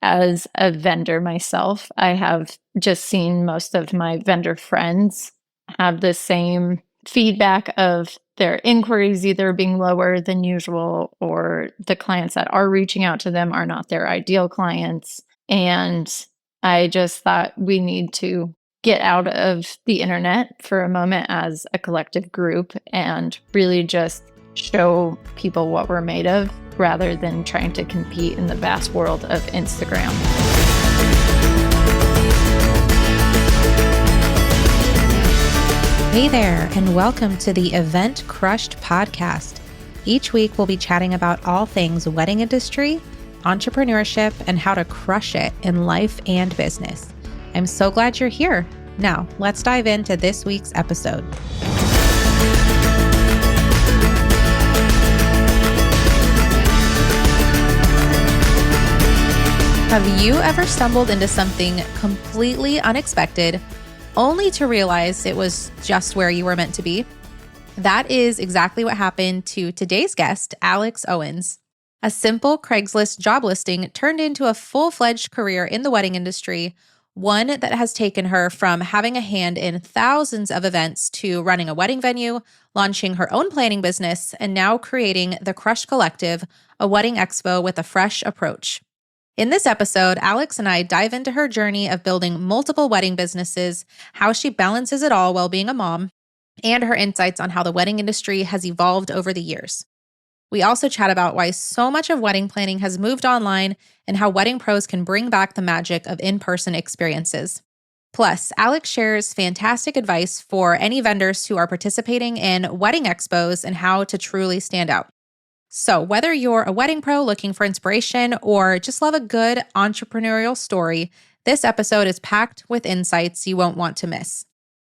as a vendor myself, I have just seen most of my vendor friends have the same feedback of their inquiries either being lower than usual, or the clients that are reaching out to them are not their ideal clients. And I just thought we need to get out of the internet for a moment as a collective group and really just show people what we're made of rather than trying to compete in the vast world of Instagram. Hey there, and welcome to the Event Crushed podcast. Each week, we'll be chatting about all things wedding industry, entrepreneurship, and how to crush it in life and business. I'm so glad you're here. Now, let's dive into this week's episode. Have you ever stumbled into something completely unexpected, only to realize it was just where you were meant to be? That is exactly what happened to today's guest, Alex Owens. A simple Craigslist job listing turned into a full-fledged career in the wedding industry, one that has taken her from having a hand in thousands of events to running a wedding venue, launching her own planning business, and now creating the Crush Collective, a wedding expo with a fresh approach. In this episode, Alex and I dive into her journey of building multiple wedding businesses, how she balances it all while being a mom, and her insights on how the wedding industry has evolved over the years. We also chat about why so much of wedding planning has moved online and how wedding pros can bring back the magic of in-person experiences. Plus, Alex shares fantastic advice for any vendors who are participating in wedding expos and how to truly stand out. So whether you're a wedding pro looking for inspiration or just love a good entrepreneurial story, this episode is packed with insights you won't want to miss.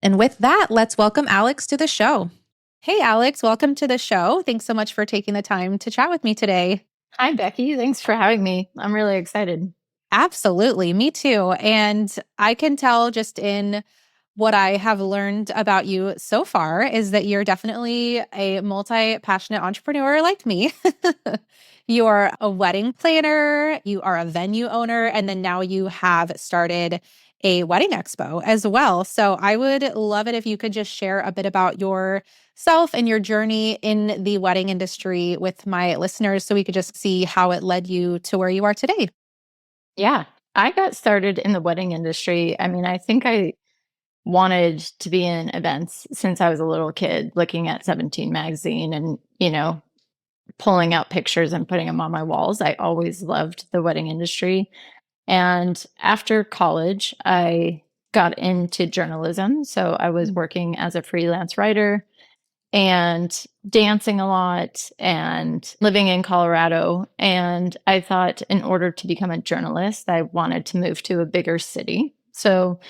And with that, let's welcome Alex to the show. Hey, Alex, welcome to the show. Thanks so much for taking the time to chat with me today. Hi, Becky. Thanks for having me. I'm really excited. Absolutely. Me too. And I can tell just in what I have learned about you so far is that you're definitely a multi-passionate entrepreneur like me. You're a wedding planner, you are a venue owner, and then now you have started a wedding expo as well. So I would love it if you could just share a bit about yourself and your journey in the wedding industry with my listeners so we could just see how it led you to where you are today. Yeah, I got started in the wedding industry. I think I wanted to be in events since I was a little kid, looking at 17 magazine and, pulling out pictures and putting them on my walls. I always loved the wedding industry. And after college, I got into journalism. So I was working as a freelance writer and dancing a lot and living in Colorado. And I thought in order to become a journalist, I wanted to move to a bigger city. So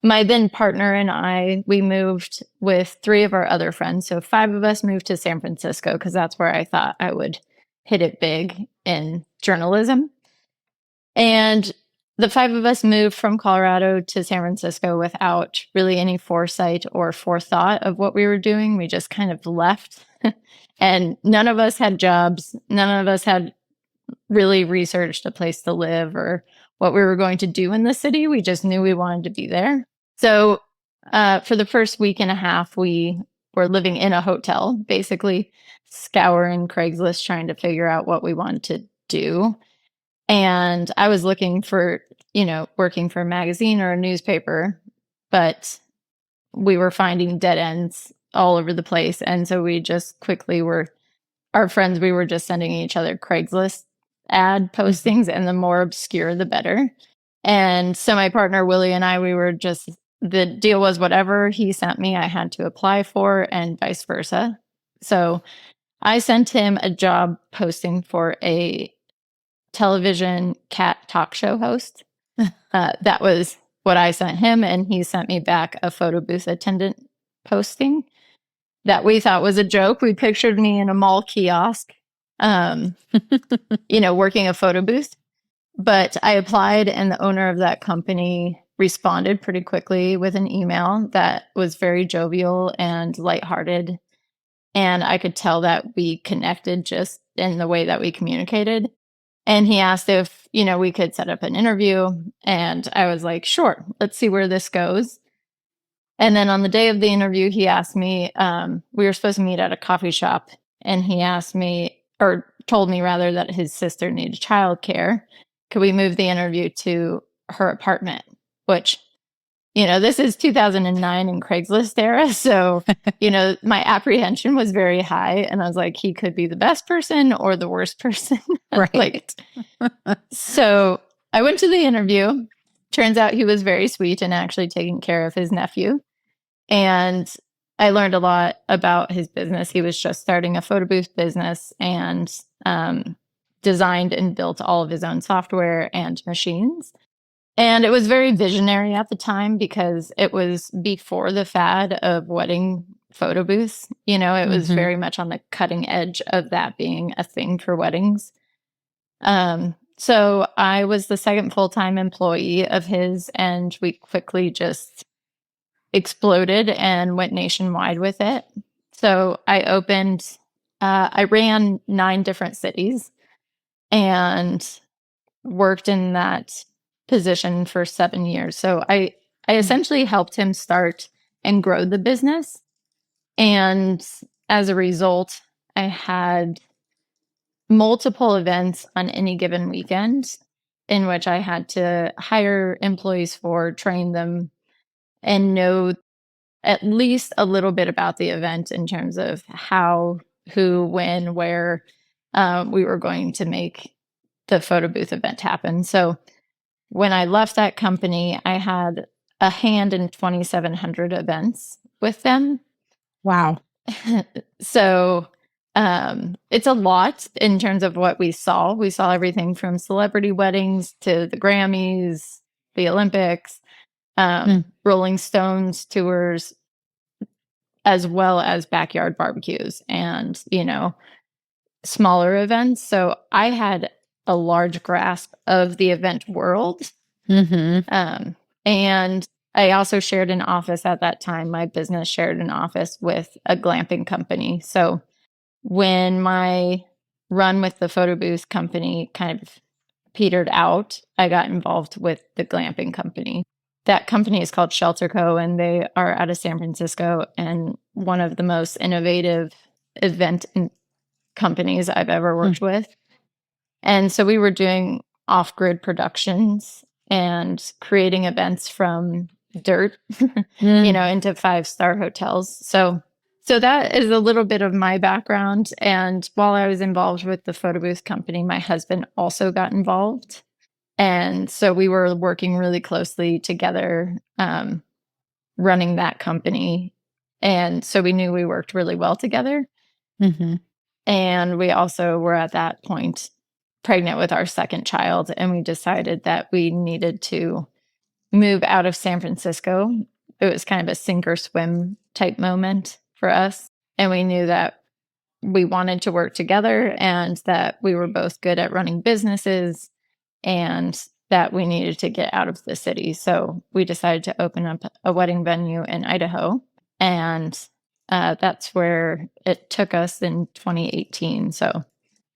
my then partner and I, we moved with 3 of our other friends. So 5 of us moved to San Francisco because that's where I thought I would hit it big in journalism. And the 5 of us moved from Colorado to San Francisco without really any foresight or forethought of what we were doing. We just kind of left. And none of us had jobs. None of us had really researched a place to live or what we were going to do in the city. We just knew we wanted to be there. So for the first week and a half, we were living in a hotel, basically scouring Craigslist, trying to figure out what we wanted to do. And I was looking for, working for a magazine or a newspaper, but we were finding dead ends all over the place. And so we just quickly our friends, we were just sending each other Craigslist ad postings, and the more obscure, the better. And so my partner, Willie, and I, the deal was whatever he sent me, I had to apply for, and vice versa. So I sent him a job posting for a television cat talk show host. That was what I sent him. And he sent me back a photo booth attendant posting that we thought was a joke. We pictured me in a mall kiosk, working a photo booth. But I applied, and the owner of that company responded pretty quickly with an email that was very jovial and lighthearted. And I could tell that we connected just in the way that we communicated. And he asked if we could set up an interview. And I was like, sure, let's see where this goes. And then on the day of the interview, he asked me, we were supposed to meet at a coffee shop. And he asked me, or told me rather, that his sister needed childcare. Could we move the interview to her apartment? Which, this is 2009 in Craigslist era. So, my apprehension was very high. And I was like, he could be the best person or the worst person. Right. So I went to the interview. Turns out he was very sweet and actually taking care of his nephew. And I learned a lot about his business. He was just starting a photo booth business and designed and built all of his own software and machines. And it was very visionary at the time because it was before the fad of wedding photo booths. It was very much on the cutting edge of that being a thing for weddings. So I was the second full-time employee of his, and we quickly just exploded and went nationwide with it. So I ran 9 different cities and worked in that position for 7 years. So I essentially helped him start and grow the business. And as a result, I had multiple events on any given weekend in which I had to hire employees for, train them, and know at least a little bit about the event in terms of how, who, when, where we were going to make the photo booth event happen. So when I left that company, I had a hand in 2,700 events with them. Wow. So it's a lot in terms of what we saw. We saw everything from celebrity weddings to the Grammys, the Olympics, Rolling Stones tours, as well as backyard barbecues and, smaller events. So I had a large grasp of the event world. And I also shared an office at that time. My business shared an office with a glamping company. So when my run with the photo booth company kind of petered out, I got involved with the glamping company. That company is called Shelter Co., and they are out of San Francisco and one of the most innovative event companies I've ever worked with. And so we were doing off-grid productions and creating events from dirt, into 5-star hotels. So that is a little bit of my background. And while I was involved with the photo booth company, my husband also got involved. And so we were working really closely together, running that company. And so we knew we worked really well together. And we also were at that point pregnant with our second child. And we decided that we needed to move out of San Francisco. It was kind of a sink or swim type moment for us. And we knew that we wanted to work together and that we were both good at running businesses and that we needed to get out of the city. So we decided to open up a wedding venue in Idaho. And that's where it took us in 2018. So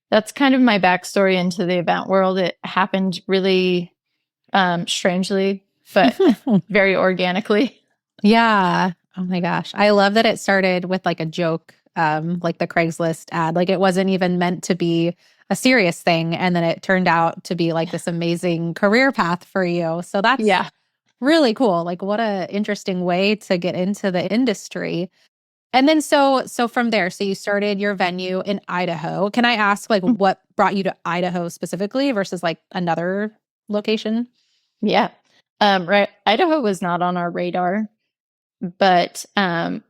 that's kind of my backstory into the event world. It happened really strangely, but very organically. Yeah. Oh my gosh. I love that it started with like a joke, like the Craigslist ad. Like it wasn't even meant to be a serious thing. And then it turned out to be like this amazing career path for you. So that's really cool. Like what a interesting way to get into the industry. And then so from there, so you started your venue in Idaho. Can I ask like what brought you to Idaho specifically versus like another location? Yeah. Right. Idaho was not on our radar, but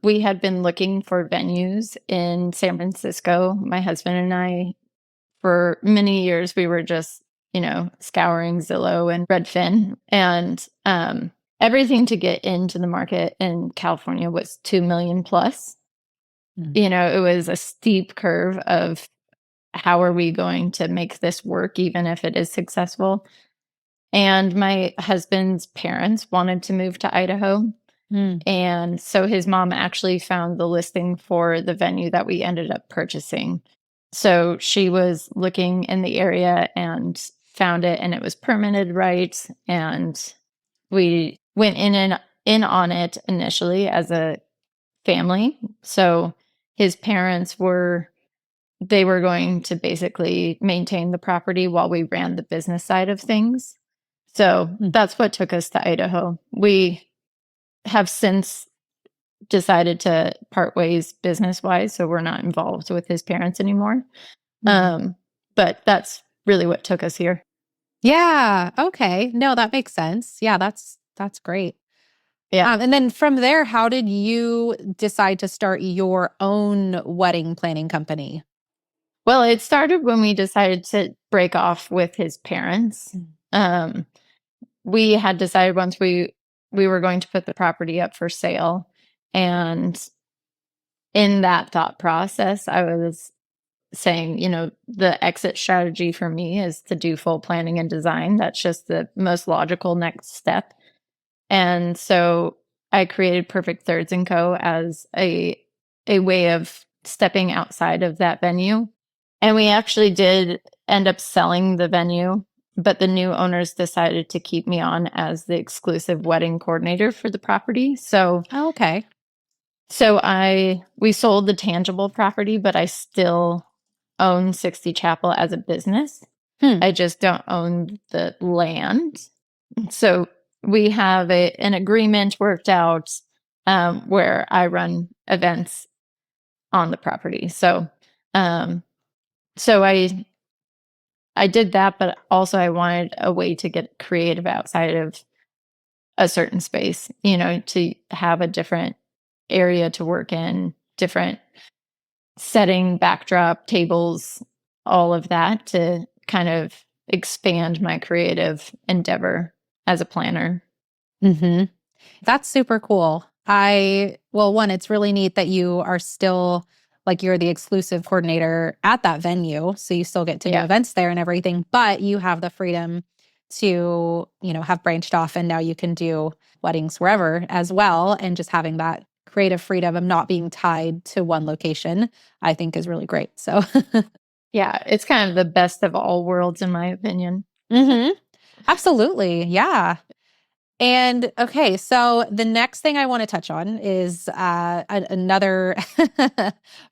we had been looking for venues in San Francisco. My husband and I, for many years, we were just, scouring Zillow and Redfin, and everything to get into the market in California was 2 million plus. It was a steep curve of how are we going to make this work, even if it is successful. And my husband's parents wanted to move to Idaho. And so his mom actually found the listing for the venue that we ended up purchasing. So she was looking in the area and found it and it was permitted right. And we went in on it initially as a family. So his parents were they were going to basically maintain the property while we ran the business side of things. So that's what took us to Idaho. We have since decided to part ways business wise, so we're not involved with his parents anymore. But that's really what took us here. Yeah. Okay. No, that makes sense. Yeah, that's great. Yeah. And then from there, how did you decide to start your own wedding planning company? Well, it started when we decided to break off with his parents. Um, we had decided once we were going to put the property up for sale, and in that thought process, I was saying, the exit strategy for me is to do full planning and design. That's just the most logical next step. And so I created Perfect Thirds and Co. as a way of stepping outside of that venue. And we actually did end up selling the venue, but the new owners decided to keep me on as the exclusive wedding coordinator for the property. So Oh, okay. we sold the tangible property, but I still own 60 Chapel as a business. I just don't own the land. So we have an agreement worked out where I run events on the property. Um, so I did that, but also I wanted a way to get creative outside of a certain space, to have a different area to work in, different setting, backdrop, tables, all of that to kind of expand my creative endeavor as a planner. That's super cool. One, it's really neat that you are still like you're the exclusive coordinator at that venue. So you still get to do events there and everything, but you have the freedom to, have branched off and now you can do weddings wherever as well. And just having that creative freedom of not being tied to one location, I think is really great. So, Yeah, it's kind of the best of all worlds, in my opinion. Absolutely. Yeah. And okay, so the next thing I want to touch on is another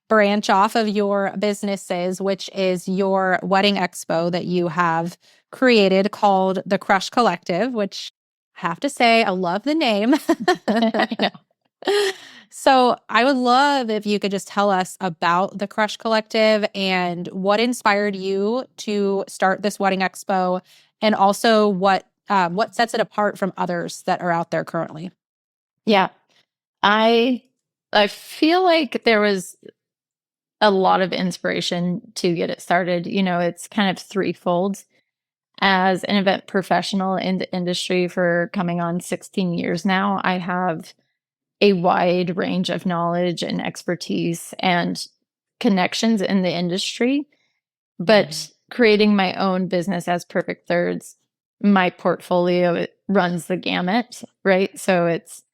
branch off of your businesses, which is your wedding expo that you have created called the Crush Collective, which I have to say, I love the name. I know. So I would love if you could just tell us about the Crush Collective and what inspired you to start this wedding expo, and also what sets it apart from others that are out there currently. Yeah. I feel like there was a lot of inspiration to get it started. It's kind of threefold. As an event professional in the industry for coming on 16 years now, I have a wide range of knowledge and expertise and connections in the industry. But creating my own business as Perfect Thirds, my portfolio, it runs the gamut, right? So it's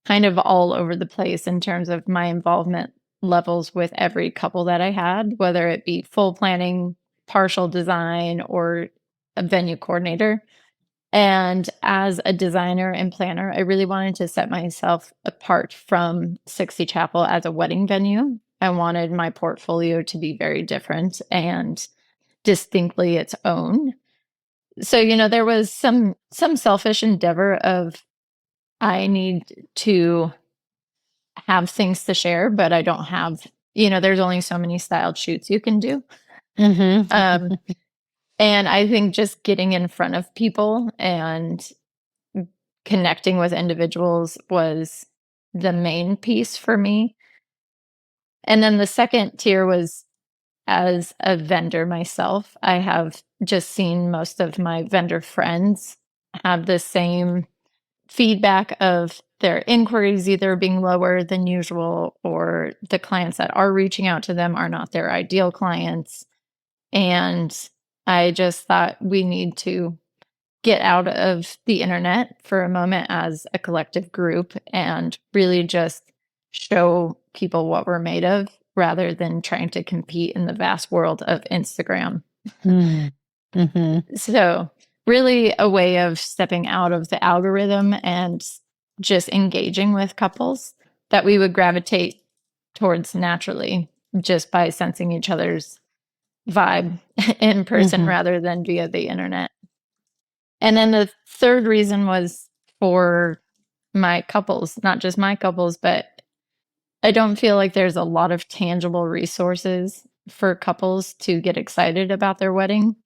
kind of all over the place in terms of my involvement levels with every couple that I had, whether it be full planning, partial design, or a venue coordinator. And as a designer and planner, I really wanted to set myself apart from 60 Chapel as a wedding venue. I wanted my portfolio to be very different and distinctly its own. So, there was some selfish endeavor of I need to have things to share, but I don't have, there's only so many styled shoots you can do. Um, and I think just getting in front of people and connecting with individuals was the main piece for me. And then the second tier was as a vendor myself. I have just seen most of my vendor friends have the same feedback of their inquiries either being lower than usual, or the clients that are reaching out to them are not their ideal clients. And I just thought we need to get out of the internet for a moment as a collective group and really just show people what we're made of rather than trying to compete in the vast world of Instagram. Mm-hmm. So, really a way of stepping out of the algorithm and just engaging with couples that we would gravitate towards naturally just by sensing each other's vibe in person Mm-hmm. rather than via the internet. And then the third reason was for my couples, not just my couples, but I don't feel like there's a lot of tangible resources for couples to get excited about their wedding.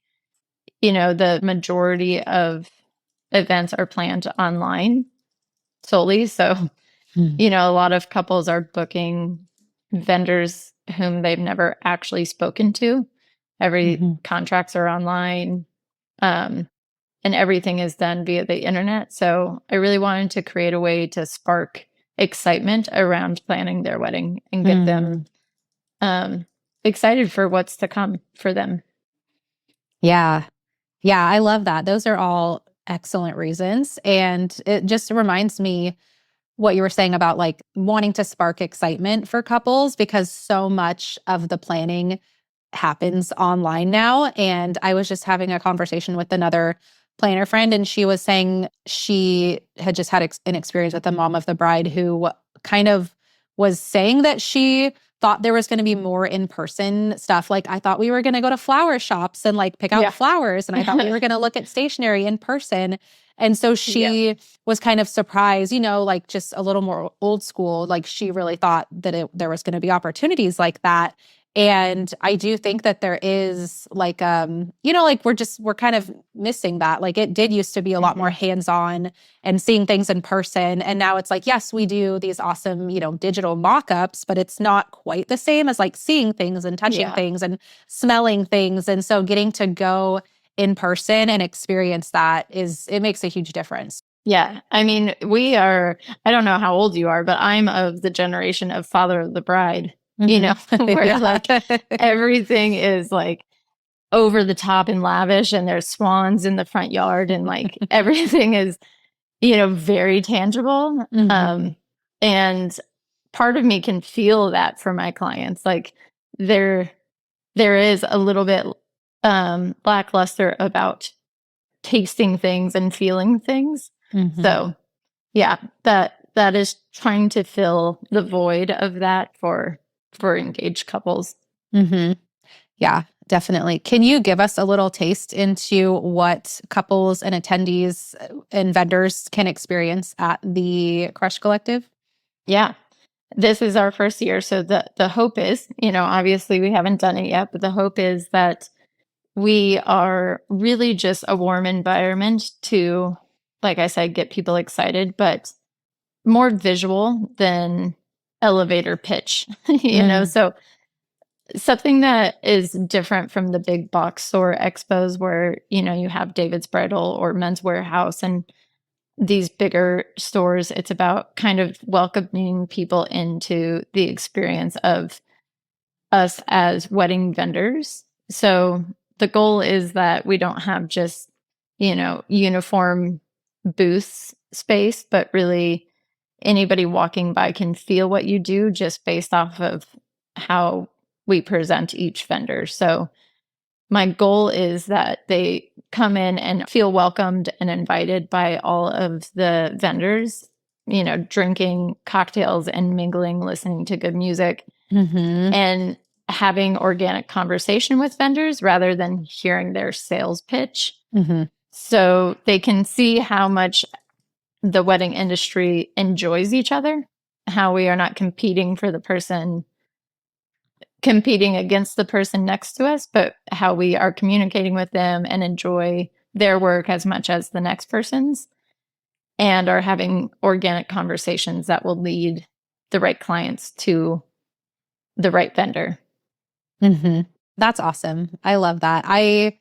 The majority of events are planned online solely. So, a lot of couples are booking vendors whom they've never actually spoken to. Every Mm-hmm. contracts are online. And everything is done via the internet. So I really wanted to create a way to spark excitement around planning their wedding and get them um, excited for what's to come for them. Yeah. Yeah, I love that. Those are all excellent reasons. And it just reminds me what you were saying about like wanting to spark excitement for couples because so much of the planning happens online now. And I was just having a conversation with another planner friend, and she was saying she had just had an experience with the mom of the bride who kind of was saying that she thought there was going to be more in-person stuff. Like, I thought we were going to go to flower shops and like pick out Yeah. flowers, and I thought we were going to look at stationery in person. And so Yeah. she was kind of surprised, like just a little more old school. Like, she really thought that there was going to be opportunities like that. And I do think that there is like, like we're kind of missing that. Like, it did used to be a lot more hands-on and seeing things in person. And now it's like, yes, we do these awesome, digital mock-ups, but it's not quite the same as like seeing things and touching Yeah. things and smelling things. And so getting to go in person and experience that it makes a huge difference. Yeah. I mean, I don't know how old you are, but I'm of the generation of father of the bride, where like everything is like over the top and lavish and there's swans in the front yard and like everything is, very tangible. And part of me can feel that for my clients. Like there is a little bit lackluster about tasting things and feeling things. So yeah, that is trying to fill the void of that for engaged couples. Mm-hmm. Yeah, definitely. Can you give us a little taste into what couples and attendees and vendors can experience at the Crush Collective? Yeah. This is our first year. So the hope is, obviously we haven't done it yet, but the hope is that we are really just a warm environment to, like I said, get people excited, but more visual than elevator pitch, so something that is different from the big box store expos where, you have David's Bridal or Men's Warehouse and these bigger stores. It's about kind of welcoming people into the experience of us as wedding vendors. So the goal is that we don't have just, uniform booth space, but really anybody walking by can feel what you do just based off of how we present each vendor. So my goal is that they come in and feel welcomed and invited by all of the vendors, drinking cocktails and mingling, listening to good music, and having organic conversation with vendors rather than hearing their sales pitch. So they can see how much the wedding industry enjoys each other, how we are not competing against the person next to us, but how we are communicating with them and enjoy their work as much as the next person's and are having organic conversations that will lead the right clients to the right vendor. That's awesome. I love that. I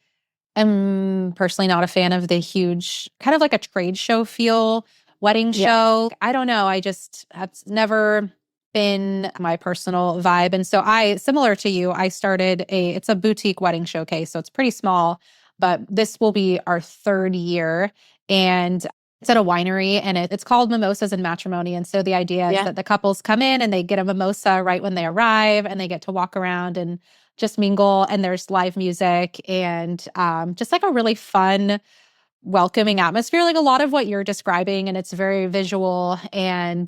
am personally not a fan of the huge, kind of like a trade show feel wedding show. I don't know. That's never been my personal vibe. And so similar to you, I started it's a boutique wedding showcase. So it's pretty small, but this will be our third year. And it's at a winery, and it's called Mimosas and Matrimony. And so the idea is that the couples come in and they get a mimosa right when they arrive, and they get to walk around and just mingle, and there's live music and just like a really fun, welcoming atmosphere, like a lot of what you're describing, and it's very visual. And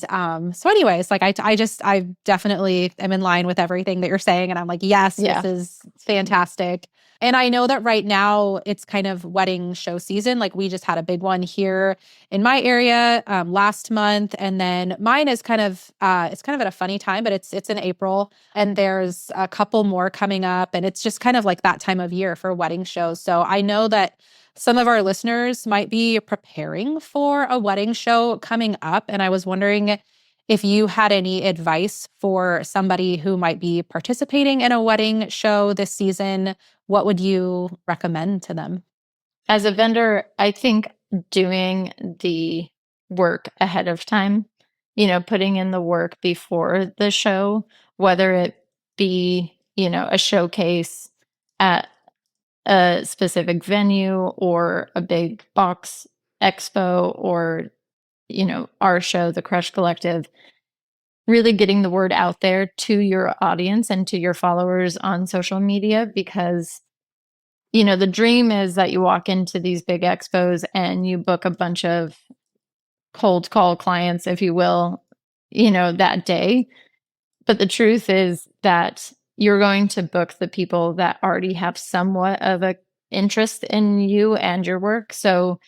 so anyways, like I definitely am in line with everything that you're saying, and I'm like, yes, this Yeah. is fantastic. And I know that right now it's kind of wedding show season. Like we just had a big one here in my area last month, and then mine is kind of it's kind of at a funny time, but it's in April, and there's a couple more coming up, and it's just kind of like that time of year for wedding shows. So I know that some of our listeners might be preparing for a wedding show coming up. And I was wondering if you had any advice for somebody who might be participating in a wedding show this season. What would you recommend to them? As a vendor, I think doing the work ahead of time, putting in the work before the show, whether it be, a showcase at a specific venue or a big box expo or, our show, the Crush Collective, really getting the word out there to your audience and to your followers on social media because the dream is that you walk into these big expos and you book a bunch of cold call clients, if you will, that day. But the truth is that you're going to book the people that already have somewhat of a interest in you and your work. So,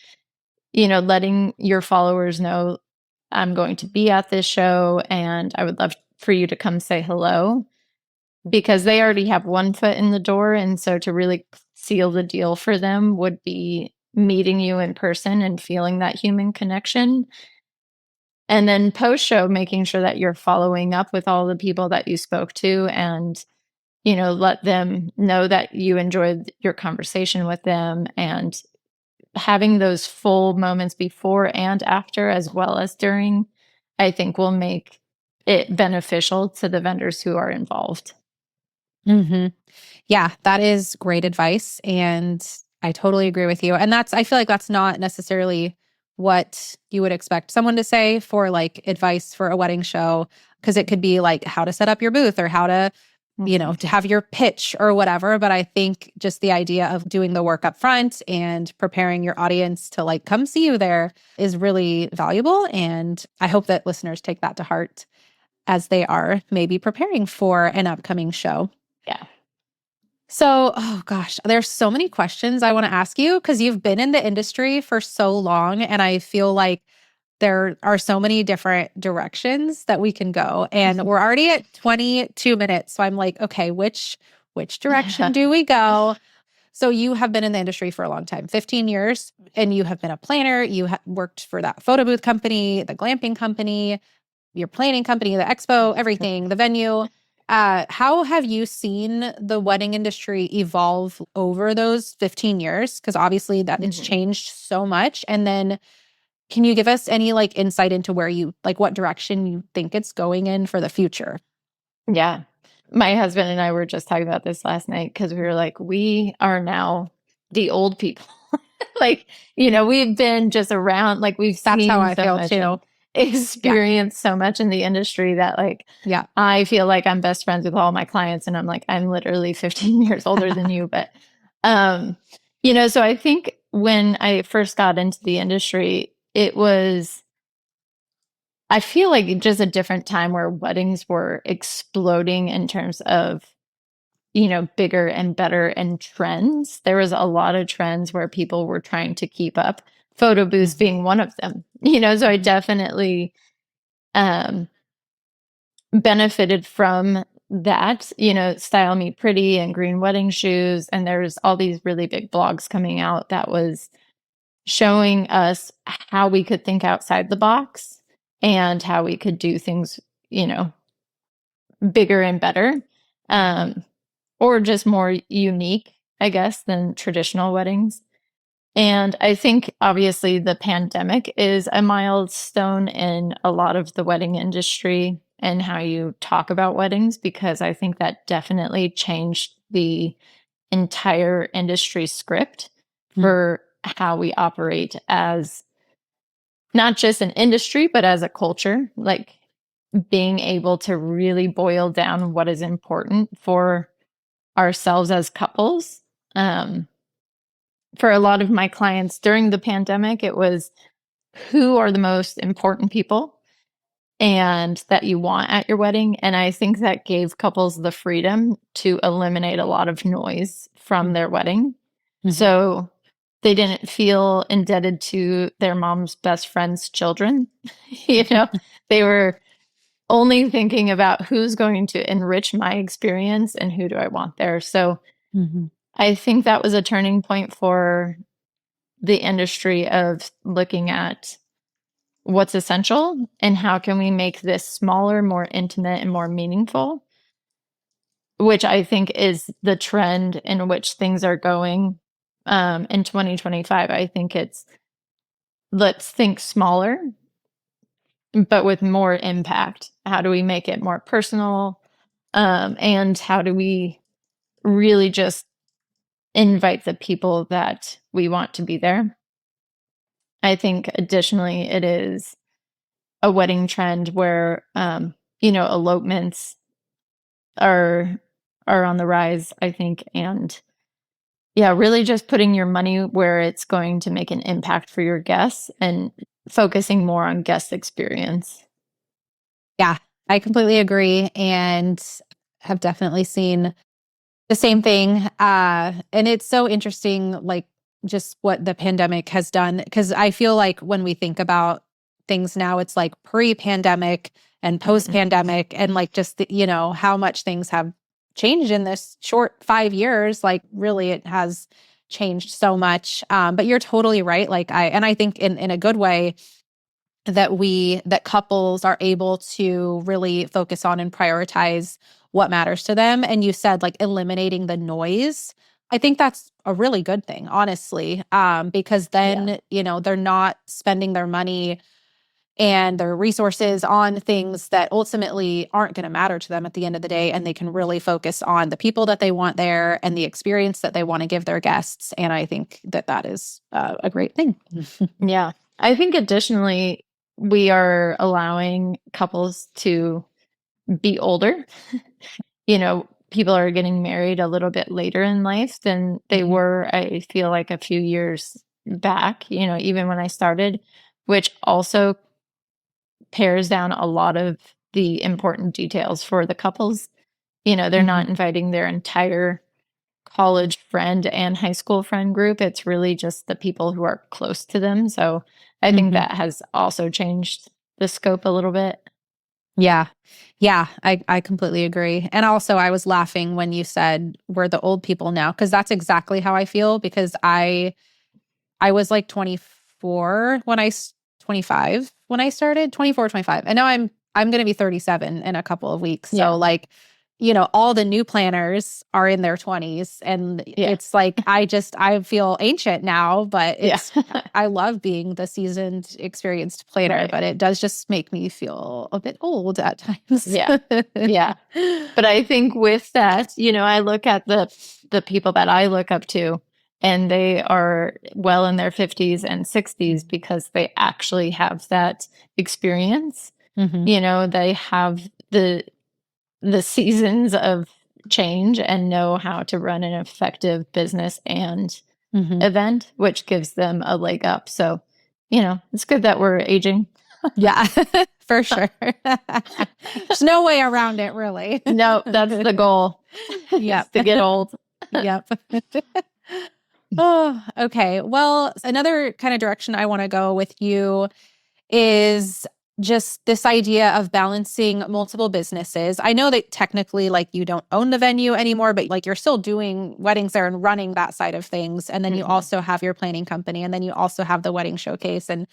letting your followers know I'm going to be at this show and I would love for you to come say hello because they already have one foot in the door. And so to really seal the deal for them would be meeting you in person and feeling that human connection. And then post show, making sure that you're following up with all the people that you spoke to and, let them know that you enjoyed your conversation with them and having those full moments before and after, as well as during, I think will make it beneficial to the vendors who are involved. Mm-hmm. Yeah, that is great advice. And I totally agree with you. And I feel like that's not necessarily what you would expect someone to say for like advice for a wedding show, because it could be like how to set up your booth or how to, Mhm. to have your pitch or whatever. But I think just the idea of doing the work up front and preparing your audience to like come see you there is really valuable. And I hope that listeners take that to heart as they are maybe preparing for an upcoming show. Yeah. So, oh gosh, there's so many questions I want to ask you because you've been in the industry for so long. And I feel like there are so many different directions that we can go. And we're already at 22 minutes. So I'm like, okay, which direction do we go? So you have been in the industry for a long time, 15 years, and you have been a planner. You worked for that photo booth company, the glamping company, your planning company, the expo, everything, the venue. How have you seen the wedding industry evolve over those 15 years? Because obviously that it's Mhm. changed so much. And then can you give us any like insight into where what direction you think it's going in for the future? Yeah. My husband and I were just talking about this last night because we were like, we are now the old people. Like, we've been just around, like, we've That's how seen I so feel much and too. Yeah. experienced so much in the industry that, like, Yeah. I feel like I'm best friends with all my clients. And I'm like, I'm literally 15 years older than you. But, um, so I think when I first got into the industry, I feel like just a different time where weddings were exploding in terms of, bigger and better and trends. There was a lot of trends where people were trying to keep up, photo booths Mhm. being one of them, so I Mhm. definitely um, benefited from that, Style Me Pretty and Green Wedding Shoes. And there's all these really big blogs coming out that was showing us how we could think outside the box and how we could do things, bigger and better. Mhm. Um, or just more unique, I guess, than traditional weddings. And I think obviously the pandemic is a milestone in a lot of the wedding industry and how you talk about weddings, because I think that definitely changed the entire industry script Mhm. for how we operate as not just an industry, but as a culture. Like being able to really boil down what is important for ourselves as couples. For a lot of my clients during the pandemic, it was who are the most important people and that you want at your wedding. And I think that gave couples the freedom to eliminate a lot of noise from their wedding. Mhm. So they didn't feel indebted to their mom's best friend's children. They were only thinking about who's going to enrich my experience and who do I want there. So Mhm. I think that was a turning point for the industry of looking at what's essential and how can we make this smaller, more intimate, and more meaningful, which I think is the trend in which things are going in 2025. I think it's let's think smaller, but with more impact. How do we make it more personal? And how do we really just invite the people that we want to be there? I think additionally, it is a wedding trend where, elopements are on the rise, I think. And yeah, really just putting your money where it's going to make an impact for your guests and focusing more on guest experience. Yeah, I completely agree and have definitely seen the same thing. And it's so interesting, like just what the pandemic has done. Cause I feel like when we think about things now, it's like pre-pandemic and Mhm. post-pandemic and like just, how much things have changed in this short 5 years. Like really it has changed so much. But you're totally right. I think in a good way, that couples are able to really focus on and prioritize what matters to them. And you said like eliminating the noise. I think that's a really good thing, honestly, because Yeah. then, they're not spending their money and their resources on things that ultimately aren't going to matter to them at the end of the day. And they can really focus on the people that they want there and the experience that they want to give their guests. And I think that is a great thing. Yeah. I think additionally, we are allowing couples to be older. People are getting married a little bit later in life than they Mhm. were, I feel like, a few years back, even when I started, which also pairs down a lot of the important details for the couples. They're Mhm. not inviting their entire college friend and high school friend group. It's really just the people who are close to them. So I think Mhm. that has also changed the scope a little bit. Yeah. Yeah, I completely agree. And also I was laughing when you said we're the old people now because that's exactly how I feel because I was like 24 25 when I started, 24, 25. And now I'm going to be 37 in a couple of weeks. So Yeah. like, all the new planners are in their 20s and Yeah. it's like I feel ancient now, but Yeah. I love being the seasoned experienced planner, Right. but it does just make me feel a bit old at times. Yeah. Yeah. But I think with that, I look at the people that I look up to and they are well in their 50s and 60s because they actually have that experience. Mhm. They have the seasons of change and know how to run an effective business and Mhm. event, which gives them a leg up. So, it's good that we're aging. Yeah, for sure. There's no way around it, really. No, that's the goal is Yep. to get old. Yep. Oh, okay. Well, another kind of direction I want to go with you is just this idea of balancing multiple businesses. I know that technically, like, you don't own the venue anymore, but like you're still doing weddings there and running that side of things. And then you Mhm. also have your planning company, and then you also have the wedding showcase. And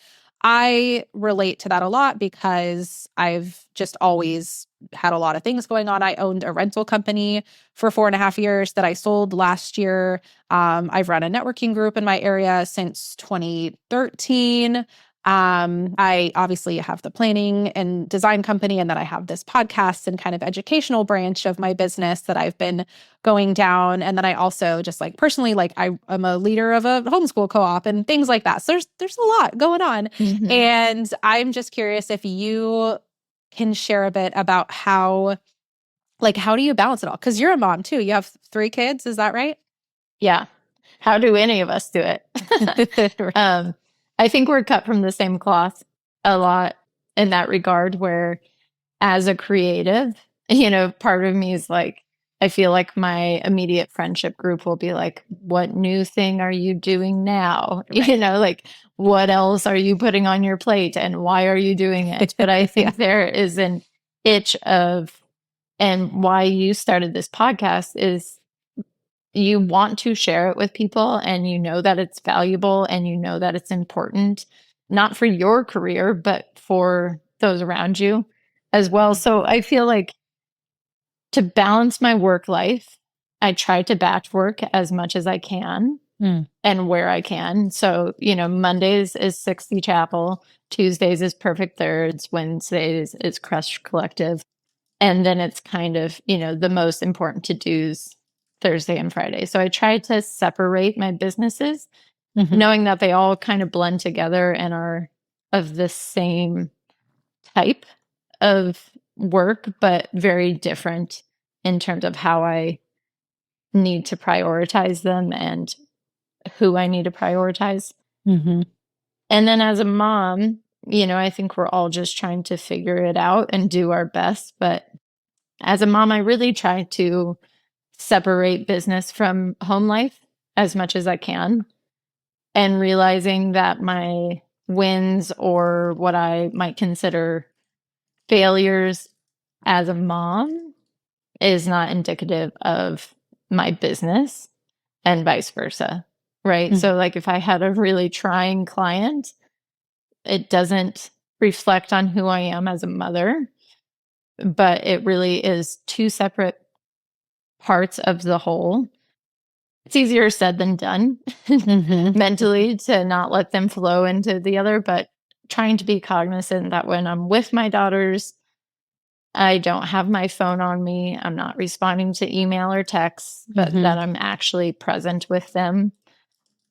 I relate to that a lot because I've just always had a lot of things going on. I owned a rental company for 4.5 years that I sold last year. I've run a networking group in my area since 2013. I obviously have the planning and design company, and then I have this podcast and kind of educational branch of my business that I've been going down. And then I also just like personally, like I am a leader of a homeschool co-op and things like that. So there's a lot going on. Mhm. And I'm just curious if you can share a bit about how Like, how do you balance it all? Because you're a mom too. You have 3 kids. Is that right? Yeah. How do any of us do it? I think we're cut from the same cloth a lot in that regard, where as a creative, part of me is like, I feel like my immediate friendship group will be like, what new thing are you doing now? Right. Like, what else are you putting on your plate and why are you doing it? But I think there is an itch of, and why you started this podcast is you want to share it with people and you know that it's valuable and you know that it's important, not for your career, but for those around you as well. So I feel like to balance my work life, I try to batch work as much as I can and where I can. So, Mondays is 60 Chapel, Tuesdays is Perfect Thirds, Wednesdays is Crush Collective. And then it's kind of, the most important to do's Thursday and Friday. So I try to separate my businesses, knowing that they all kind of blend together and are of the same type of work, but very different in terms of how I need to prioritize them and who I need to prioritize. And then as a mom, I think we're all just trying to figure it out and do our best. But as a mom, I really try to separate business from home life as much as I can, and realizing that my wins or what I might consider failures as a mom is not indicative of my business and vice versa. Right. So, like, if I had a really trying client, it doesn't reflect on who I am as a mother, but it really is two separate parts of the whole. It's easier said than done mentally to not let them flow into the other, but trying to be cognizant that when I'm with my daughters, I don't have my phone on me. I'm not responding to email or text, but that I'm actually present with them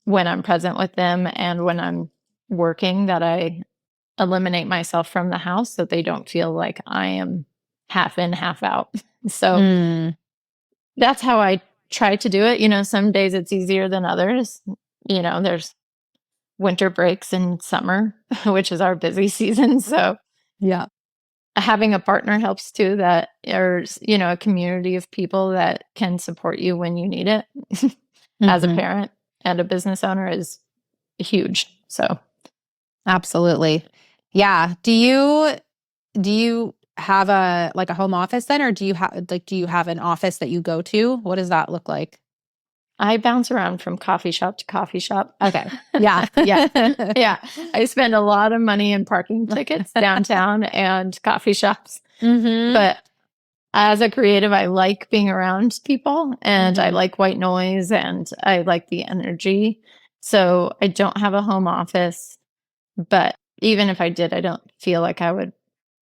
when I'm present with them, and when I'm working, that I eliminate myself from the house so they don't feel like I am half in, half out. So that's how I try to do it. Some days it's easier than others. There's winter breaks and summer, which is our busy season. So yeah. Having a partner helps too, that there's, a community of people that can support you when you need it as a parent and a business owner is huge. So Absolutely. Yeah. Do you have a home office then, or do you have an office that you go to? What does that look like? I bounce around from coffee shop to coffee shop. Okay. Yeah. Yeah. I spend a lot of money in parking tickets downtown and coffee shops. But as a creative, I like being around people, and I like white noise, and I like the energy. So I don't have a home office, but even if I did, I don't feel like I would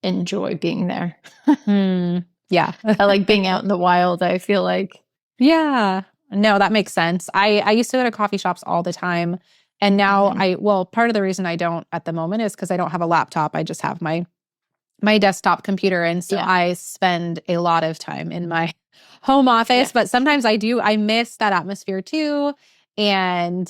enjoy being there. Yeah. I like being out in the wild, I feel like. Yeah. No, that makes sense. I used to go to coffee shops all the time. And now part of the reason I don't at the moment is because I don't have a laptop. I just have my desktop computer. And so I spend a lot of time in my home office, but sometimes I miss that atmosphere too. And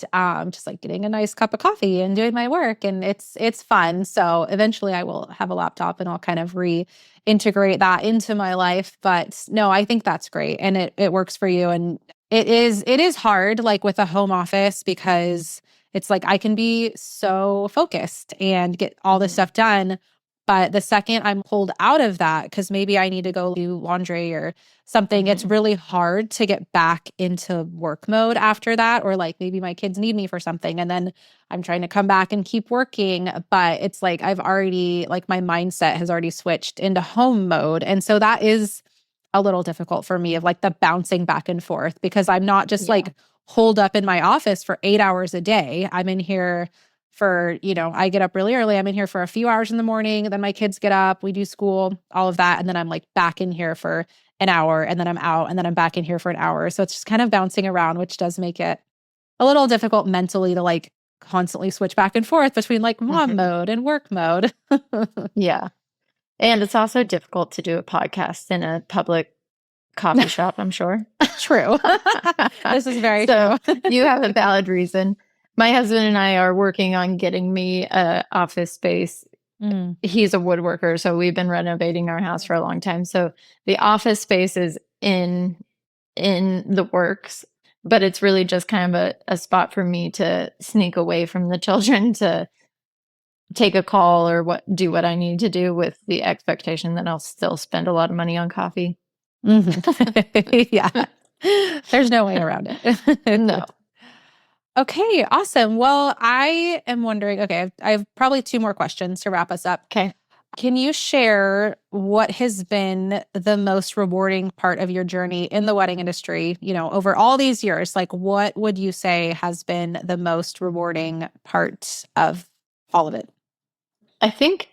just like getting a nice cup of coffee and doing my work, and it's fun. So eventually I will have a laptop and I'll kind of reintegrate that into my life. But no, I think that's great. And it works for you. And it is hard, like with a home office, because it's like I can be so focused and get all this stuff done. But the second I'm pulled out of that, because maybe I need to go do laundry or something, it's really hard to get back into work mode after that. Or like maybe my kids need me for something and then I'm trying to come back and keep working. But it's like I've already, like my mindset has already switched into home mode. And so that is a little difficult for me, of like the bouncing back and forth, because I'm not just like holed up in my office for 8 hours a day. I'm in here for, I get up really early. I'm in here for a few hours in the morning. Then my kids get up, we do school, all of that. And then I'm like back in here for an hour, and then I'm out, and then I'm back in here for an hour. So it's just kind of bouncing around, which does make it a little difficult mentally to like constantly switch back and forth between like mom mode and work mode. Yeah. And it's also difficult to do a podcast in a public coffee shop, I'm sure. True. This is very So true. you have a valid reason. My husband and I are working on getting me a office space. Mm. He's a woodworker, so we've been renovating our house for a long time. So the office space is in the works, but it's really just kind of a spot for me to sneak away from the children to take a call or do what I need to do, with the expectation that I'll still spend a lot of money on coffee. Mhm. Yeah. There's no way around it. No. Okay, awesome. Well, I am wondering, okay, I have probably 2 more questions to wrap us up. Okay. Can you share what has been the most rewarding part of your journey in the wedding industry, over all these years? Like, what would you say has been the most rewarding part of all of it? I think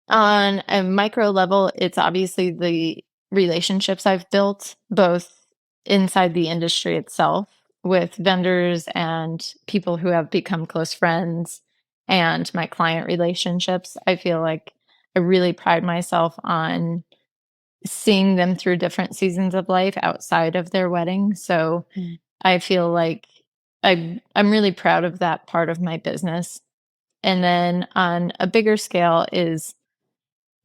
on a micro level, it's obviously the relationships I've built, both inside the industry itself with vendors and people who have become close friends, and my client relationships. I feel like I really pride myself on seeing them through different seasons of life outside of their wedding. So Mm. I feel like I'm really proud of that part of my business. And then on a bigger scale is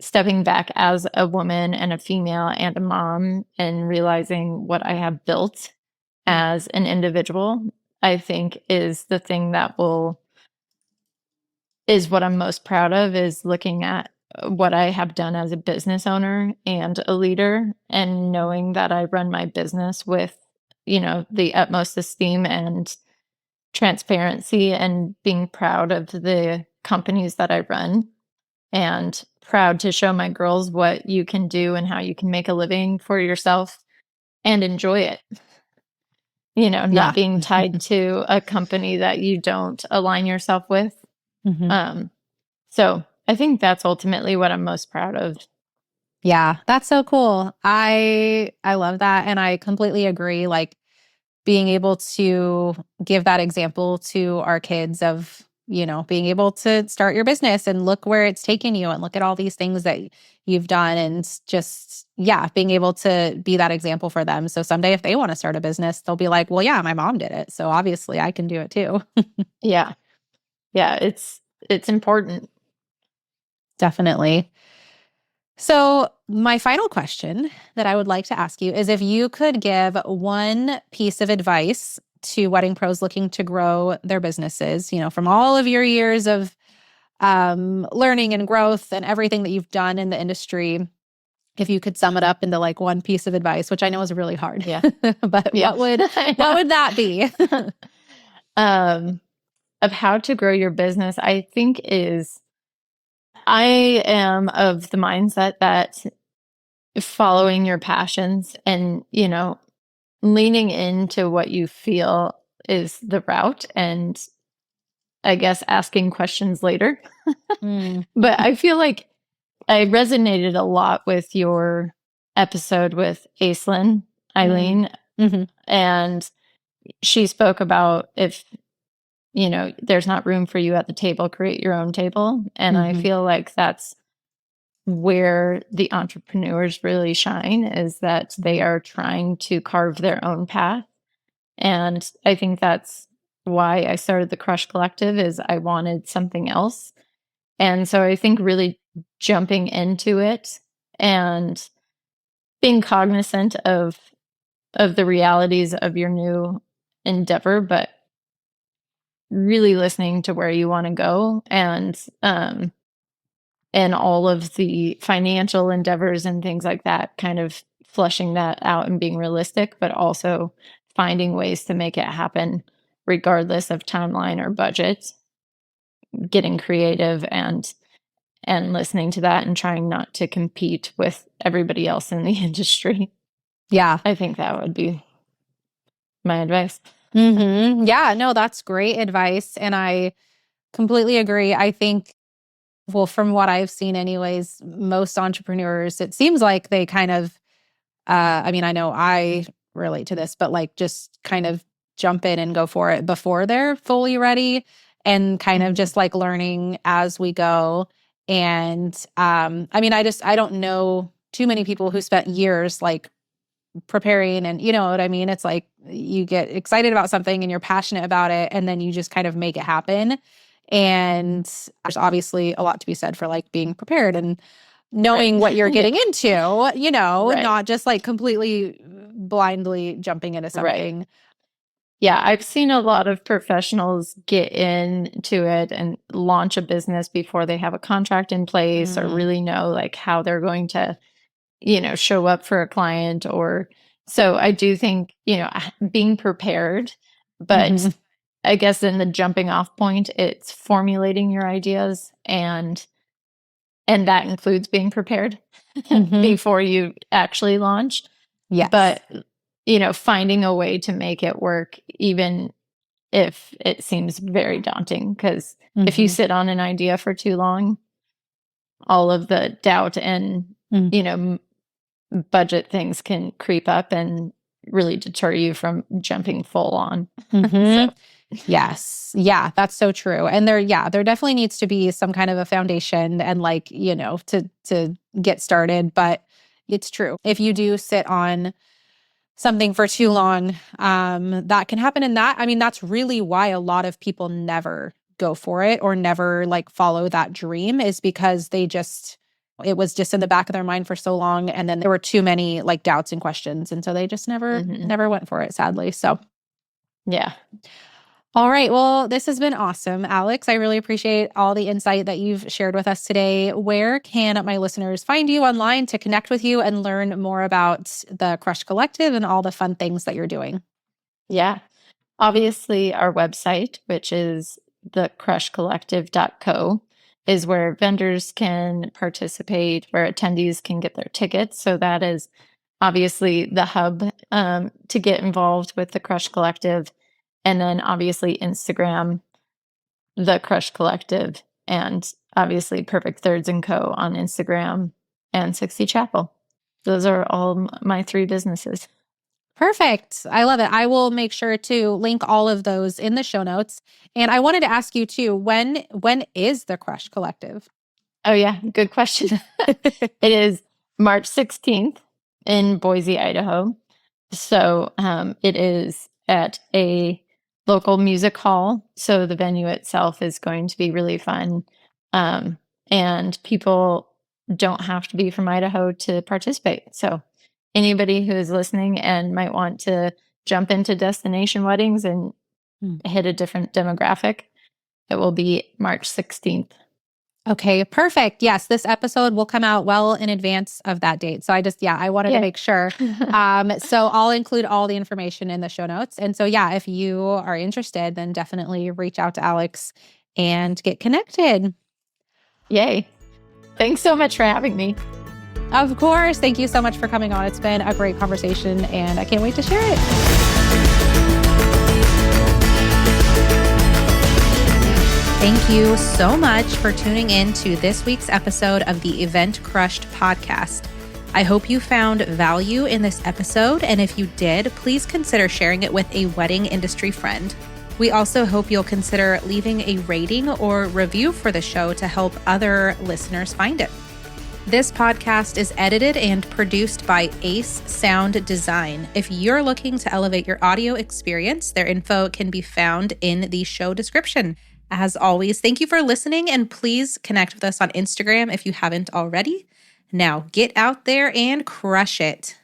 stepping back as a woman and a female and a mom and realizing what I have built as an individual, I think is the thing that is what I'm most proud of, is looking at what I have done as a business owner and a leader, and knowing that I run my business with, the utmost esteem and transparency, and being proud of the companies that I run, and proud to show my girls what you can do and how you can make a living for yourself and enjoy it. Not Yeah. being tied to a company that you don't align yourself with. Mhm. So I think that's ultimately what I'm most proud of. Yeah, that's so cool. I love that, and I completely agree. Like, being able to give that example to our kids of, being able to start your business and look where it's taken you and look at all these things that you've done, and just, yeah, being able to be that example for them. So someday if they want to start a business, they'll be like, well, yeah, my mom did it, so obviously I can do it too. Yeah. Yeah, it's important. Definitely. So, my final question that I would like to ask you is, if you could give one piece of advice to wedding pros looking to grow their businesses, from all of your years of learning and growth and everything that you've done in the industry, if you could sum it up into like one piece of advice, which I know is really hard, Yeah. but Yeah. what would that be? um of how to grow your business, I think is, I am of the mindset that following your passions and, leaning into what you feel is the route, and I guess asking questions later. Mm, But I feel like I resonated a lot with your episode with mm, Eileen, mhm, and she spoke about, if, there's not room for you at the table, create your own table. And I mhm. feel like that's where the entrepreneurs really shine, is that they are trying to carve their own path. And I think that's why I started the Crush Collective, is I wanted something else. And so I think really jumping into it and being cognizant of the realities of your new endeavor, but really listening to where you want to go, and all of the financial endeavors and things like that, kind of flushing that out and being realistic, but also finding ways to make it happen regardless of timeline or budget, getting creative and listening to that and trying not to compete with everybody else in the industry. Yeah. I think that would be my advice. Yeah, no, that's great advice. And I completely agree. I think, well, from what I've seen, anyways, most entrepreneurs, it seems like they kind of, I mean, I know I relate to this, but like just kind of jump in and go for it before they're fully ready, and kind of Mhm. just like learning as we go. And I mean, I don't know too many people who spent years like preparing, and you know what I mean? It's like you get excited about something and you're passionate about it, and then you just kind of make it happen. And there's obviously a lot to be said for like being prepared and Right. knowing what you're Yeah. getting into, you know, Right. not just like completely blindly jumping into Right. something. Yeah, I've seen a lot of professionals get into it and launch a business before they have a contract in place or Mm. really know like how they're going to, show up for a client or so I do think, being prepared, but Mhm. I guess in the jumping off point, it's formulating your ideas and that includes being prepared Mhm. before you actually launch, Yes. but finding a way to make it work even if it seems very daunting because if you Mhm. sit on an idea for too long, all of the doubt and, Mm. you know, budget things can creep up and really deter you from jumping full on. So, Mhm. Yes. Yeah, that's so true. And there definitely needs to be some kind of a foundation and like, you know, to get started, but it's true. If you do sit on something for too long, that can happen. And that, I mean, that's really why a lot of people never go for it or never like follow that dream, is because it was just in the back of their mind for so long. And then there were too many like doubts and questions. And so they just mhm. never went for it, sadly. So, Yeah. all right. Well, this has been awesome, Alex. I really appreciate all the insight that you've shared with us today. Where can my listeners find you online to connect with you and learn more about the Crush Collective and all the fun things that you're doing? Yeah. Obviously, our website, which is thecrushcollective.co, is where vendors can participate, where attendees can get their tickets. So that is obviously the hub to get involved with the Crush Collective. And then obviously Instagram, the Crush Collective, and obviously Perfect Thirds and Co. on Instagram and 60 Chapel. Those are all my three businesses. Perfect. I love it. I will make sure to link all of those in the show notes. And I wanted to ask you too, when is the Crush Collective? Oh, yeah. Good question. It is March 16th in Boise, Idaho. So it is at a local music hall. So the venue itself is going to be really fun. And people don't have to be from Idaho to participate. So anybody who is listening and might want to jump into destination weddings and Hmm. hit a different demographic, it will be March 16th. Okay, perfect. Yes, this episode will come out well in advance of that date. So I wanted to Yeah. make sure. So I'll include all the information in the show notes. And so, yeah, if you are interested, then definitely reach out to Alex and get connected. Yay. Thanks so much for having me. Of course. Thank you so much for coming on. It's been a great conversation and I can't wait to share it. Thank you so much for tuning in to this week's episode of the Event Crushed podcast. I hope you found value in this episode, and if you did, please consider sharing it with a wedding industry friend. We also hope you'll consider leaving a rating or review for the show to help other listeners find it. This podcast is edited and produced by Ace Sound Design. If you're looking to elevate your audio experience, their info can be found in the show description. As always, thank you for listening, and please connect with us on Instagram if you haven't already. Now, get out there and crush it.